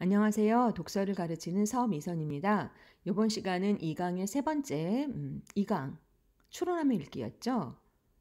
안녕하세요. 독서를 가르치는 서미선입니다. 이번 시간은 2강의 세 번째, 2강, 추론하며 읽기였죠.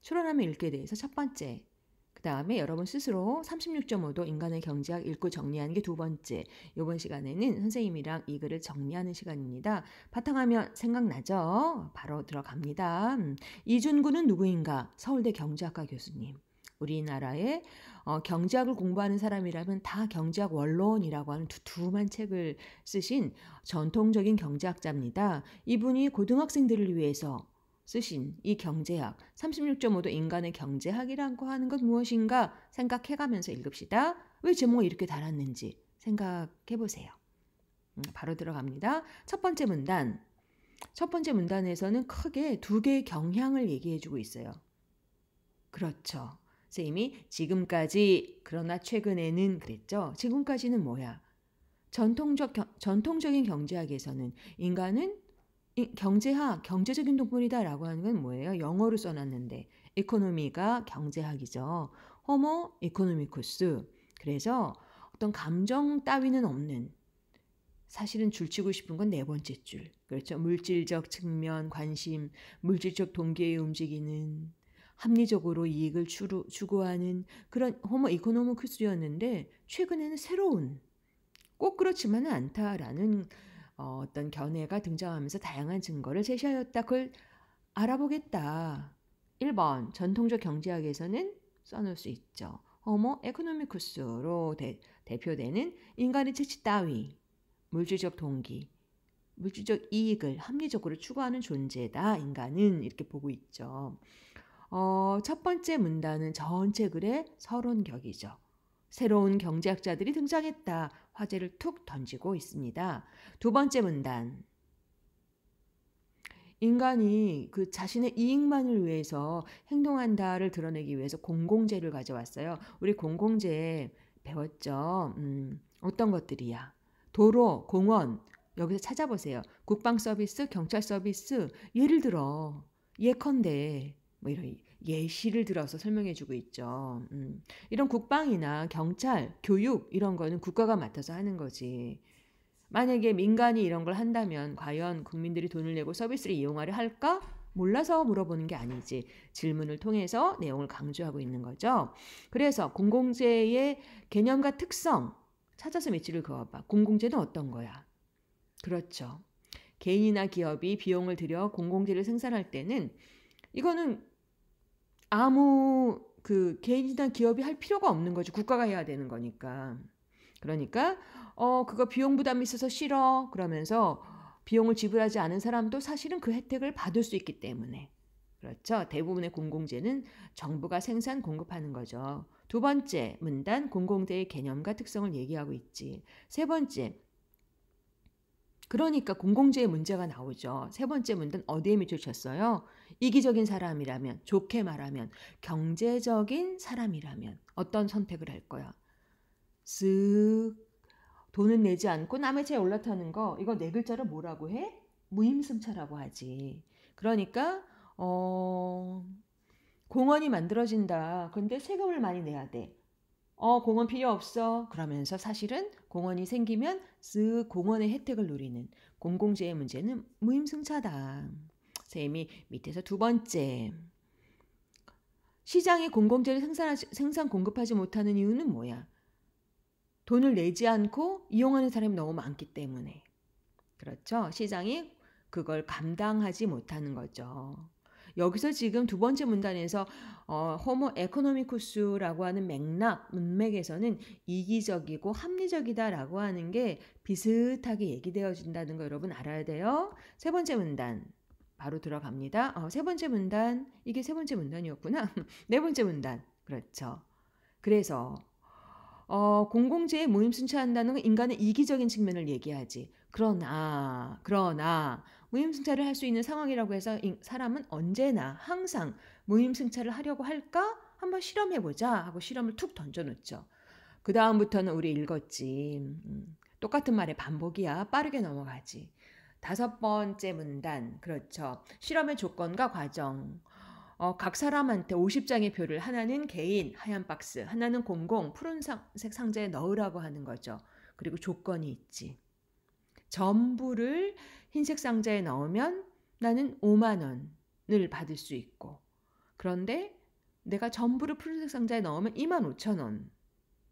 추론하며 읽기에 대해서 첫 번째, 그 다음에 여러분 스스로 36.5도 인간의 경제학 읽고 정리하는 게 두 번째. 이번 시간에는 선생님이랑 이 글을 정리하는 시간입니다. 바탕화면 생각나죠? 바로 들어갑니다. 이준구는 누구인가? 서울대 경제학과 교수님. 우리나라의 경제학을 공부하는 사람이라면 다 경제학 원론이라고 하는 두툼한 책을 쓰신 전통적인 경제학자입니다. 이분이 고등학생들을 위해서 쓰신 이 경제학, 36.5도 인간의 경제학이라고 하는 건 무엇인가 생각해가면서 읽읍시다. 왜 제목을 이렇게 달았는지 생각해 보세요. 바로 들어갑니다. 첫 번째 문단. 첫 번째 문단에서는 크게 두 개의 경향을 얘기해 주고 있어요. 그렇죠. 선생님이 지금까지 그러나 최근에는 그랬죠. 지금까지는 뭐야? 전통적인 경제학에서는 인간은 경제적인 동물이다라고 하는 건 뭐예요? 영어로 써놨는데 에코노미가 경제학이죠. 호모 에코노미쿠스. 그래서 어떤 감정 따위는 없는, 사실은 줄치고 싶은 건 네 번째 줄. 그렇죠. 물질적 측면, 관심, 물질적 동기에 움직이는, 합리적으로 이익을 추구하는 그런 호모 이코노미쿠스였는데 최근에는 새로운, 꼭 그렇지만은 않다라는 어떤 견해가 등장하면서 다양한 증거를 제시하였다. 그걸 알아보겠다. 1번 전통적 경제학에서는 써놓을 수 있죠. 호모 에코노미쿠스로 대표되는 인간의 재치 따위, 물질적 동기, 물질적 이익을 합리적으로 추구하는 존재다. 인간은 이렇게 보고 있죠. 첫 번째 문단은 전체 글의 서론격이죠. 새로운 경제학자들이 등장했다. 화제를 툭 던지고 있습니다. 두 번째 문단. 인간이 그 자신의 이익만을 위해서 행동한다를 드러내기 위해서 공공재를 가져왔어요. 우리 공공재 배웠죠. 어떤 것들이야? 도로, 공원, 여기서 찾아보세요. 국방 서비스, 경찰 서비스, 예를 들어 예컨대 뭐 이런 예시를 들어서 설명해주고 있죠. 이런 국방이나 경찰, 교육 이런 거는 국가가 맡아서 하는 거지. 만약에 민간이 이런 걸 한다면 과연 국민들이 돈을 내고 서비스를 이용하려 할까? 몰라서 물어보는 게 아니지. 질문을 통해서 내용을 강조하고 있는 거죠. 그래서 공공재의 개념과 특성 찾아서 밑줄을 그어봐. 공공재는 어떤 거야? 그렇죠. 개인이나 기업이 비용을 들여 공공재를 생산할 때는 이거는 아무 그 개인이나 기업이 할 필요가 없는 거죠. 국가가 해야 되는 거니까. 그러니까 그거 비용 부담이 있어서 싫어 그러면서 비용을 지불하지 않은 사람도 사실은 그 혜택을 받을 수 있기 때문에. 그렇죠. 대부분의 공공재는 정부가 생산 공급하는 거죠. 두 번째 문단 공공재의 개념과 특성을 얘기하고 있지. 세 번째, 그러니까 공공재의 문제가 나오죠. 세 번째 문단 어디에 밑줄 쳤어요? 이기적인 사람이라면, 좋게 말하면 경제적인 사람이라면 어떤 선택을 할 거야? 쓱 돈은 내지 않고 남의 차에 올라타는 거, 이거 네 글자로 뭐라고 해? 무임승차라고 하지. 그러니까 공원이 만들어진다. 근데 세금을 많이 내야 돼. 공원 필요 없어. 그러면서 사실은 공원이 생기면 쓱 공원의 혜택을 누리는 공공재의 문제는 무임승차다. 쌤이 밑에서 두 번째. 시장이 공공재를 생산 공급하지 못하는 이유는 뭐야? 돈을 내지 않고 이용하는 사람이 너무 많기 때문에. 그렇죠? 시장이 그걸 감당하지 못하는 거죠. 여기서 지금 두 번째 문단에서 호모 에코노미쿠스라고 하는 문맥에서는 이기적이고 합리적이다라고 하는 게 비슷하게 얘기되어진다는 거 여러분 알아야 돼요. 세 번째 문단 바로 들어갑니다. 세 번째 문단, 이게 세 번째 문단이었구나. 네 번째 문단, 그렇죠. 그래서 공공재에 무임승차한다는 건 인간의 이기적인 측면을 얘기하지. 그러나 무임승차를 할 수 있는 상황이라고 해서 사람은 언제나 항상 무임승차를 하려고 할까? 한번 실험해보자 하고 실험을 툭 던져놓죠. 그 다음부터는 우리 읽었지. 똑같은 말의 반복이야. 빠르게 넘어가지. 다섯 번째 문단, 그렇죠. 실험의 조건과 과정. 각 사람한테 50장의 표를 하나는 개인 하얀 박스, 하나는 공공 푸른색 상자에 넣으라고 하는 거죠. 그리고 조건이 있지. 전부를 흰색 상자에 넣으면 나는 5만 원을 받을 수 있고, 그런데 내가 전부를 푸른색 상자에 넣으면 2만 5천 원,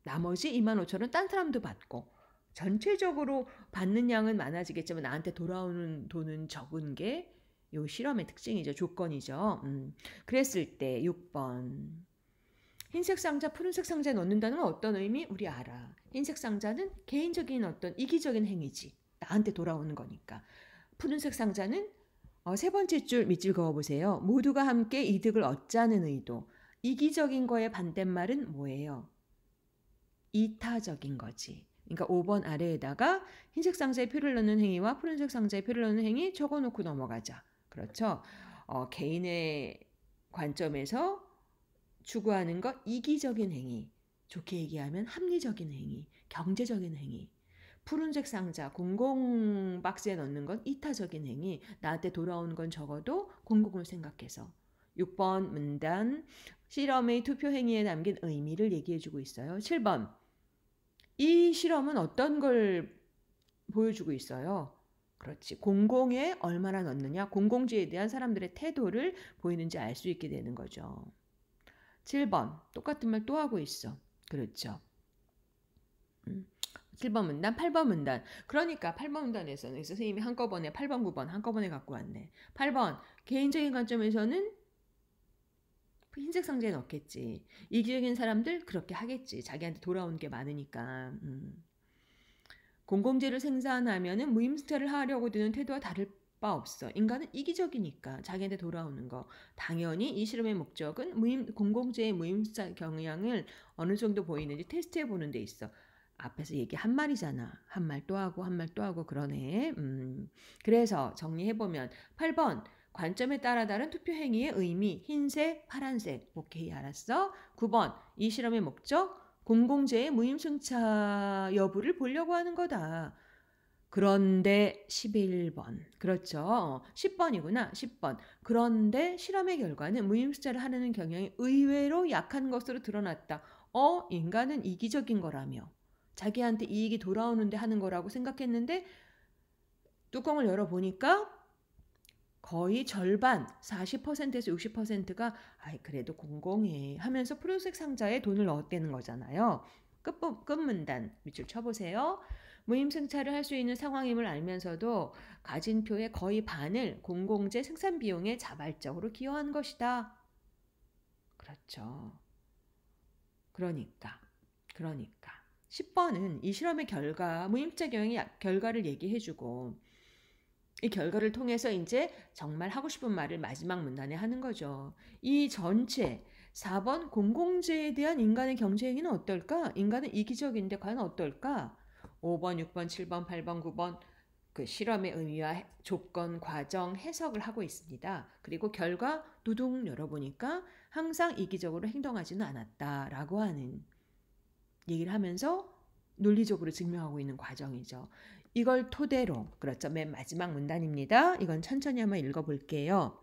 나머지 2만 5천 원 딴 사람도 받고, 전체적으로 받는 양은 많아지겠지만 나한테 돌아오는 돈은 적은 게 요 실험의 특징이죠. 조건이죠. 그랬을 때 6번. 흰색 상자, 푸른색 상자에 넣는다는 건 어떤 의미? 우리 알아. 흰색 상자는 개인적인 어떤 이기적인 행위지. 나한테 돌아오는 거니까. 푸른색 상자는 세 번째 줄 밑줄 그어보세요. 모두가 함께 이득을 얻자는 의도. 이기적인 거의 반대말은 뭐예요? 이타적인 거지. 그러니까 5번 아래에다가 흰색 상자에 표를 넣는 행위와 푸른색 상자에 표를 넣는 행위 적어놓고 넘어가자. 그렇죠? 개인의 관점에서 추구하는 것 이기적인 행위, 좋게 얘기하면 합리적인 행위, 경제적인 행위. 푸른색 상자, 공공 박스에 넣는 건 이타적인 행위, 나한테 돌아오는 건 적어도 공공을 생각해서. 6번 문단, 실험의 투표 행위에 담긴 의미를 얘기해주고 있어요. 7번, 이 실험은 어떤 걸 보여주고 있어요? 그렇지. 공공에 얼마나 넣느냐, 공공지에 대한 사람들의 태도를 보이는지 알 수 있게 되는 거죠. 7번, 똑같은 말 또 하고 있어. 그렇죠. 7번 문단, 8번 문단. 그러니까 8번 문단에서는 선생님이 한꺼번에 8번, 9번 한꺼번에 갖고 왔네. 8번, 개인적인 관점에서는 흰색 상자에 넣겠지. 이기적인 사람들 그렇게 하겠지. 자기한테 돌아오는 게 많으니까. 공공재를 생산하면은 무임승차를 하려고 드는 태도와 다를 바 없어. 인간은 이기적이니까 자기한테 돌아오는 거. 당연히 이 실험의 목적은 공공재의 무임승차 경향을 어느 정도 보이는지 테스트해 보는 데 있어. 앞에서 얘기 한 말이잖아. 한 말 또 하고 한 말 또 하고 그러네. 그래서 정리해보면 8번 관점에 따라 다른 투표 행위의 의미 흰색, 파란색. 오케이 알았어. 9번 이 실험의 목적 공공재의 무임승차 여부를 보려고 하는 거다. 그런데 11번. 그렇죠. 10번이구나. 10번. 그런데 실험의 결과는 무임승차를 하려는 경향이 의외로 약한 것으로 드러났다. 인간은 이기적인 거라며. 자기한테 이익이 돌아오는데 하는 거라고 생각했는데 뚜껑을 열어보니까 거의 절반 40%에서 60%가 그래도 공공해 하면서 푸른색 상자에 돈을 넣었다는 거잖아요. 끝문단 밑줄 쳐보세요. 무임승차를 할 수 있는 상황임을 알면서도 가진 표의 거의 반을 공공재 생산 비용에 자발적으로 기여한 것이다. 그렇죠. 그러니까 10번은 이 실험의 결과, 무임승차 경영의 결과를 얘기해주고 이 결과를 통해서 이제 정말 하고 싶은 말을 마지막 문단에 하는 거죠. 이 전체 4번 공공재에 대한 인간의 경제행위는 어떨까? 인간은 이기적인데 과연 어떨까? 5번, 6번, 7번, 8번, 9번 그 실험의 의미와 조건, 과정, 해석을 하고 있습니다. 그리고 결과 두둥 열어보니까 항상 이기적으로 행동하지는 않았다라고 하는 얘기를 하면서 논리적으로 증명하고 있는 과정이죠. 이걸 토대로 그렇죠. 맨 마지막 문단입니다. 이건 천천히 한번 읽어볼게요.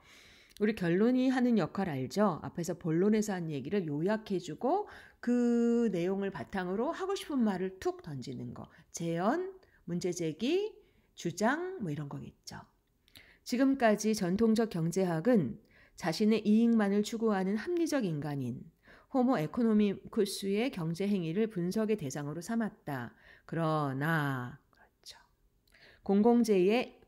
우리 결론이 하는 역할 알죠? 앞에서 본론에서 한 얘기를 요약해주고 그 내용을 바탕으로 하고 싶은 말을 툭 던지는 거. 재현, 문제제기, 주장 뭐 이런 거겠죠. 지금까지 전통적 경제학은 자신의 이익만을 추구하는 합리적 인간인 호모 에코노미쿠스의 경제 행위를 분석의 대상으로 삼았다. 그러나 공공재에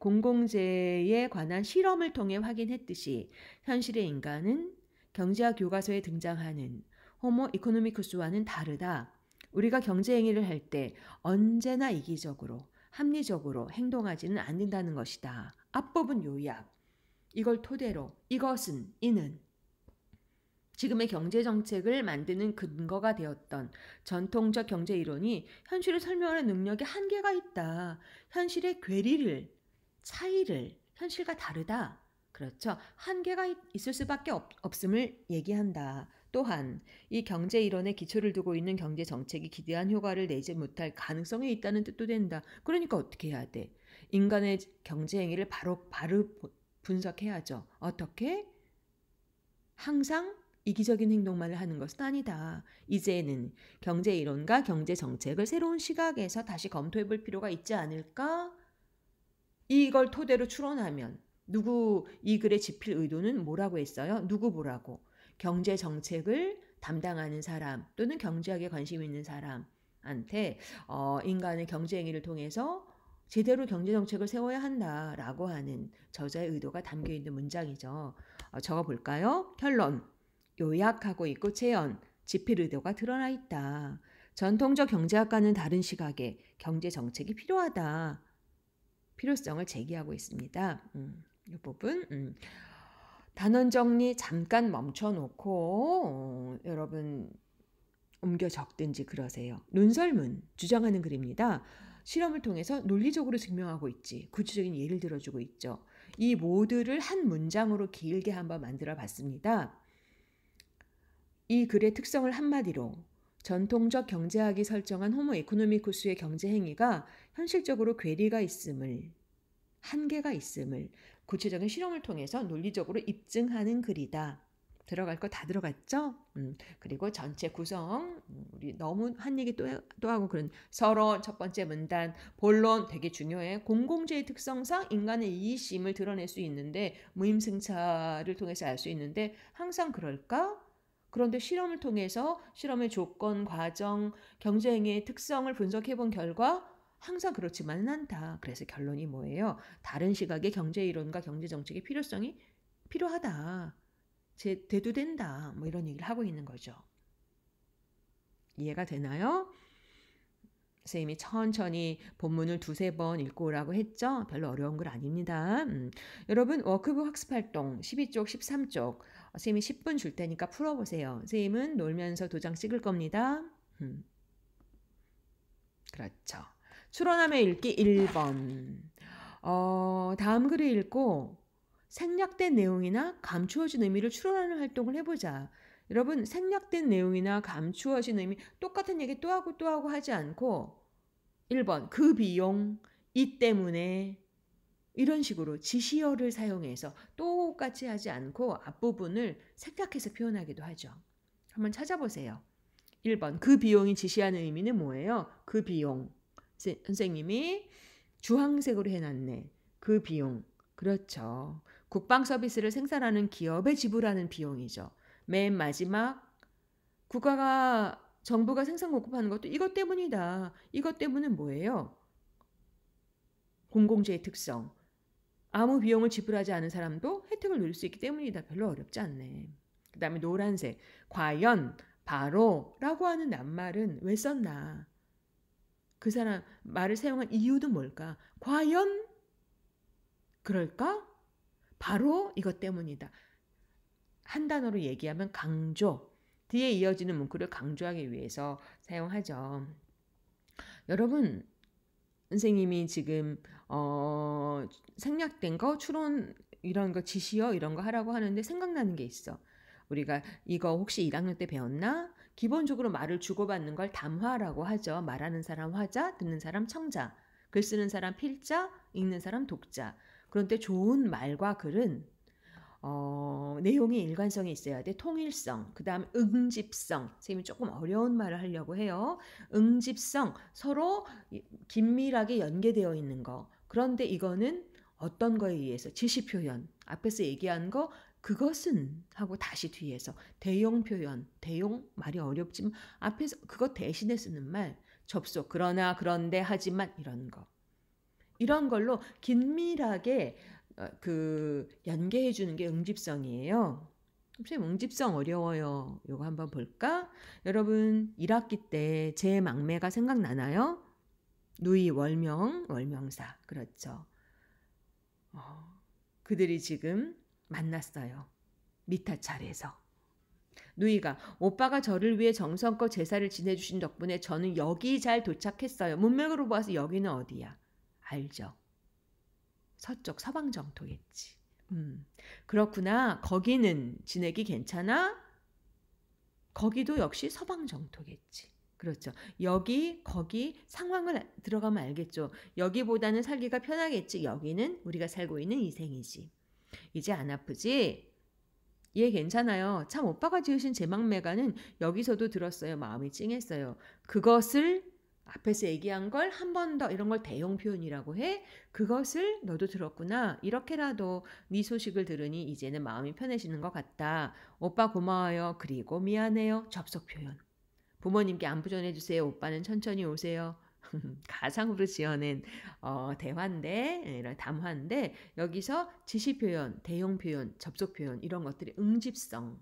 관한 실험을 통해 확인했듯이 현실의 인간은 경제학 교과서에 등장하는 호모 이코노미쿠스와는 다르다. 우리가 경제 행위를 할 때 언제나 이기적으로 합리적으로 행동하지는 않는다는 것이다. 앞부분 요약. 이걸 토대로 이는 지금의 경제정책을 만드는 근거가 되었던 전통적 경제 이론이 현실을 설명하는 능력에 한계가 있다. 현실의 차이를 현실과 다르다. 그렇죠. 한계가 있을 수밖에 없음을 얘기한다. 또한 이 경제 이론에 기초를 두고 있는 경제 정책이 기대한 효과를 내지 못할 가능성이 있다는 뜻도 된다. 그러니까 어떻게 해야 돼? 인간의 경제 행위를 바로 분석해야죠. 어떻게? 항상 이기적인 행동만을 하는 것은 아니다. 이제는 경제 이론과 경제 정책을 새로운 시각에서 다시 검토해 볼 필요가 있지 않을까? 이걸 토대로 추론하면 이 글의 집필 의도는 뭐라고 했어요? 누구 보라고? 경제 정책을 담당하는 사람 또는 경제학에 관심 있는 사람한테 인간의 경제 행위를 통해서 제대로 경제 정책을 세워야 한다라고 하는 저자의 의도가 담겨 있는 문장이죠. 적어 볼까요? 결론. 요약하고 있고 체언, 집필 의도가 드러나 있다. 전통적 경제학과는 다른 시각에 경제 정책이 필요하다. 필요성을 제기하고 있습니다. 이 부분 단원 정리 잠깐 멈춰놓고 여러분 옮겨 적든지 그러세요. 논설문 주장하는 글입니다. 실험을 통해서 논리적으로 증명하고 있지. 구체적인 예를 들어주고 있죠. 이 모두를 한 문장으로 길게 한번 만들어 봤습니다. 이 글의 특성을 한마디로 전통적 경제학이 설정한 호모 에코노미쿠스의 경제 행위가 현실적으로 괴리가 있음을, 한계가 있음을 구체적인 실험을 통해서 논리적으로 입증하는 글이다. 들어갈 거 다 들어갔죠? 그리고 전체 구성, 우리 너무 한 얘기 또 하고 그런 서론, 첫 번째 문단, 본론 되게 중요해. 공공재의 특성상 인간의 이기심을 드러낼 수 있는데 무임승차를 통해서 알 수 있는데 항상 그럴까? 그런데 실험을 통해서 실험의 조건, 과정, 경제행위의 특성을 분석해 본 결과 항상 그렇지만은 않다. 그래서 결론이 뭐예요? 다른 시각의 경제이론과 경제정책의 필요성이 필요하다. 대두된다. 뭐 이런 얘기를 하고 있는 거죠. 이해가 되나요? 선생님이 천천히 본문을 2-3번 읽고 오라고 했죠? 별로 어려운 글 아닙니다. 여러분 워크북 학습활동 12쪽, 13쪽 선생님이 10분 줄 테니까 풀어보세요. 선생님은 놀면서 도장 찍을 겁니다. 그렇죠. 추론하며 읽기 1번. 다음 글을 읽고 생략된 내용이나 감추어진 의미를 추론하는 활동을 해보자. 여러분 생략된 내용이나 감추어진 의미 똑같은 얘기 또 하고 하지 않고 1번 그 비용, 이 때문에 이런 식으로 지시어를 사용해서 똑같이 하지 않고 앞부분을 생략해서 표현하기도 하죠. 한번 찾아보세요. 1번 그 비용이 지시하는 의미는 뭐예요? 그 비용. 선생님이 주황색으로 해놨네. 그 비용. 그렇죠. 국방 서비스를 생산하는 기업에 지불하는 비용이죠. 맨 마지막 정부가 생산 공급하는 것도 이것 때문이다. 이것 때문은 뭐예요? 공공재의 특성. 아무 비용을 지불하지 않은 사람도 혜택을 누릴 수 있기 때문이다. 별로 어렵지 않네. 그 다음에 노란색. 과연, 바로 라고 하는 낱말은 왜 썼나? 그 사람 말을 사용한 이유도 뭘까? 과연 그럴까? 바로 이것 때문이다. 한 단어로 얘기하면 강조. 뒤에 이어지는 문구를 강조하기 위해서 사용하죠. 여러분 선생님이 지금 생략된 거, 추론 이런 거, 지시어 이런 거 하라고 하는데 생각나는 게 있어. 우리가 이거 혹시 1학년 때 배웠나? 기본적으로 말을 주고받는 걸 담화라고 하죠. 말하는 사람 화자, 듣는 사람 청자, 글 쓰는 사람 필자, 읽는 사람 독자. 그런데 좋은 말과 글은 내용의 일관성이 있어야 돼. 통일성, 그 다음 응집성. 선생님이 조금 어려운 말을 하려고 해요. 응집성, 서로 긴밀하게 연계되어 있는 거. 그런데 이거는 어떤 거에 의해서 지시 표현, 앞에서 얘기한 거 그것은 하고 다시 뒤에서 대용 표현, 대용 말이 어렵지만 앞에서 그것 대신에 쓰는 말, 접속, 그러나, 그런데, 하지만 이런 거. 이런 걸로 긴밀하게 연계해 주는 게 응집성이에요. 선생님 응집성 어려워요. 이거 한번 볼까? 여러분 1학기 때 제 막내가 생각나나요? 누이 월명사. 그렇죠. 그들이 지금 만났어요. 미타 차례에서. 누이가 오빠가 저를 위해 정성껏 제사를 지내주신 덕분에 저는 여기 잘 도착했어요. 문맥으로 봐서 여기는 어디야? 알죠. 서쪽 서방 정토겠지. 그렇구나. 거기는 지내기 괜찮아? 거기도 역시 서방 정토겠지. 그렇죠. 여기, 거기 상황을 들어가면 알겠죠. 여기보다는 살기가 편하겠지. 여기는 우리가 살고 있는 이생이지. 이제 안 아프지? 얘 괜찮아요. 참 오빠가 지으신 제막매가는 여기서도 들었어요. 마음이 찡했어요. 그것을 앞에서 얘기한 걸 한 번 더 이런 걸 대용 표현이라고 해. 그것을 너도 들었구나. 이렇게라도 네 소식을 들으니 이제는 마음이 편해지는 것 같다. 오빠 고마워요. 그리고 미안해요. 접속 표현. 부모님께 안부 전해주세요. 오빠는 천천히 오세요. 가상으로 지어낸 대화인데 이런 담화인데 여기서 지시 표현, 대용 표현, 접속 표현 이런 것들이 응집성.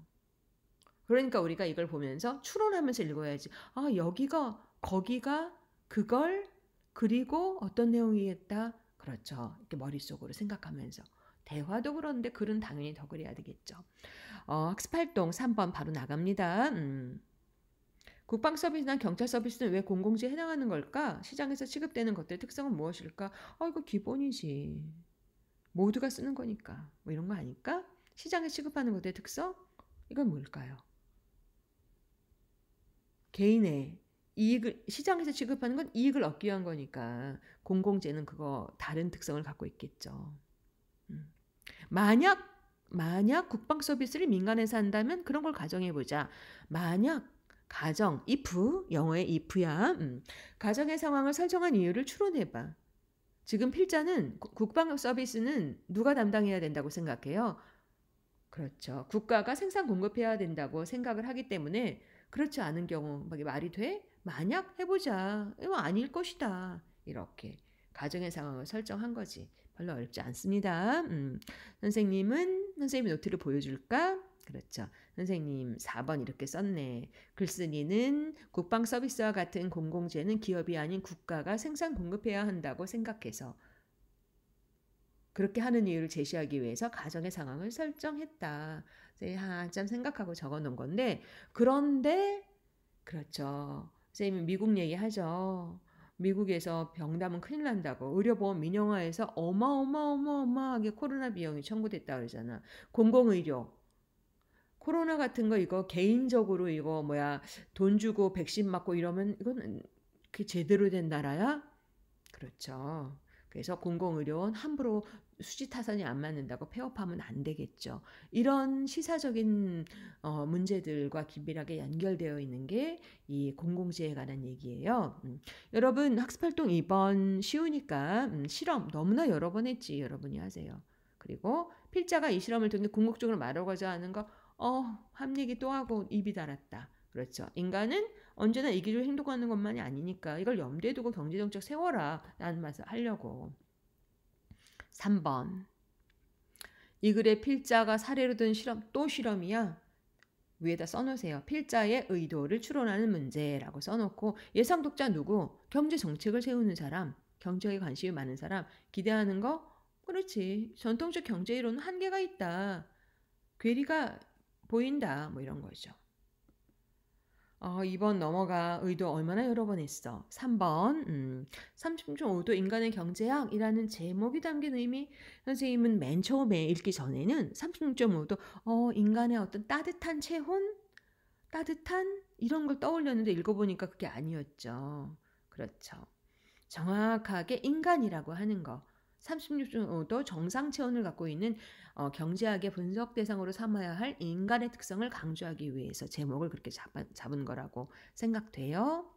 그러니까 우리가 이걸 보면서 추론하면서 읽어야지. 아 여기가 거기가 그걸 그리고 어떤 내용이겠다. 그렇죠. 이렇게 머릿속으로 생각하면서. 대화도 그런데 글은 당연히 더 그래야 되겠죠. 학습활동 3번 바로 나갑니다. 국방 서비스나 경찰 서비스는 왜 공공지에 해당하는 걸까? 시장에서 취급되는 것들의 특성은 무엇일까? 이거 기본이지. 모두가 쓰는 거니까. 뭐 이런 거 아닐까? 시장에 취급하는 것들의 특성? 이건 뭘까요? 개인의 이익을 시장에서 취급하는 건 이익을 얻기 위한 거니까 공공재는 그거 다른 특성을 갖고 있겠죠. 만약 국방 서비스를 민간에서 한다면 그런 걸 가정해 보자. 만약 가정 if 영어의 if야. 가정의 상황을 설정한 이유를 추론해 봐. 지금 필자는 국방 서비스는 누가 담당해야 된다고 생각해요? 그렇죠. 국가가 생산 공급해야 된다고 생각을 하기 때문에 그렇지 않은 경우 말이 돼? 만약 해보자. 이거 아닐 것이다. 이렇게 가정의 상황을 설정한 거지. 별로 어렵지 않습니다. 선생님 노트를 보여줄까? 그렇죠. 선생님 4번 이렇게 썼네. 글쓴이는 국방 서비스와 같은 공공재는 기업이 아닌 국가가 생산 공급해야 한다고 생각해서 그렇게 하는 이유를 제시하기 위해서 가정의 상황을 설정했다. 한참 생각하고 적어 놓은 건데 그런데 그렇죠. 선생님이 미국 얘기하죠. 미국에서 병나면 큰일 난다고 의료보험 민영화에서 어마어마하게 코로나 비용이 청구됐다 그러잖아. 공공의료 코로나 같은 거 이거 개인적으로 이거 돈 주고 백신 맞고 이러면 이건 그게 제대로 된 나라야? 그렇죠. 그래서 공공의료원 함부로 수지 타산이 안 맞는다고 폐업하면 안 되겠죠. 이런 시사적인 문제들과 긴밀하게 연결되어 있는 게 이 공공지에 관한 얘기예요. 여러분 학습활동 2번 쉬우니까 실험 너무나 여러 번 했지. 여러분이 하세요. 그리고 필자가 이 실험을 통해 궁극적으로 말하고자 하는 거 한 얘기 또 하고 입이 달았다. 그렇죠. 인간은 언제나 이기적으로 행동하는 것만이 아니니까 이걸 염두에 두고 경제정책 세워라 라는 말을 하려고. 3번 이 글에 필자가 사례로 든 실험 또 실험이야. 위에다 써놓으세요. 필자의 의도를 추론하는 문제라고 써놓고 예상 독자 누구? 경제정책을 세우는 사람, 경제에 관심이 많은 사람, 기대하는 거? 그렇지. 전통적 경제이론은 한계가 있다. 괴리가 보인다. 뭐 이런 거죠. 2번 넘어가. 의도 얼마나 여러 번 했어. 3번 30.5도 인간의 경제학이라는 제목이 담긴 의미. 선생님은 맨 처음에 읽기 전에는 36.5도 인간의 어떤 따뜻한 체온? 따뜻한? 이런 걸 떠올렸는데 읽어보니까 그게 아니었죠. 그렇죠. 정확하게 인간이라고 하는 거. 36.5도 정상 체온을 갖고 있는 경제학의 분석 대상으로 삼아야 할 인간의 특성을 강조하기 위해서 제목을 그렇게 잡은 거라고 생각돼요.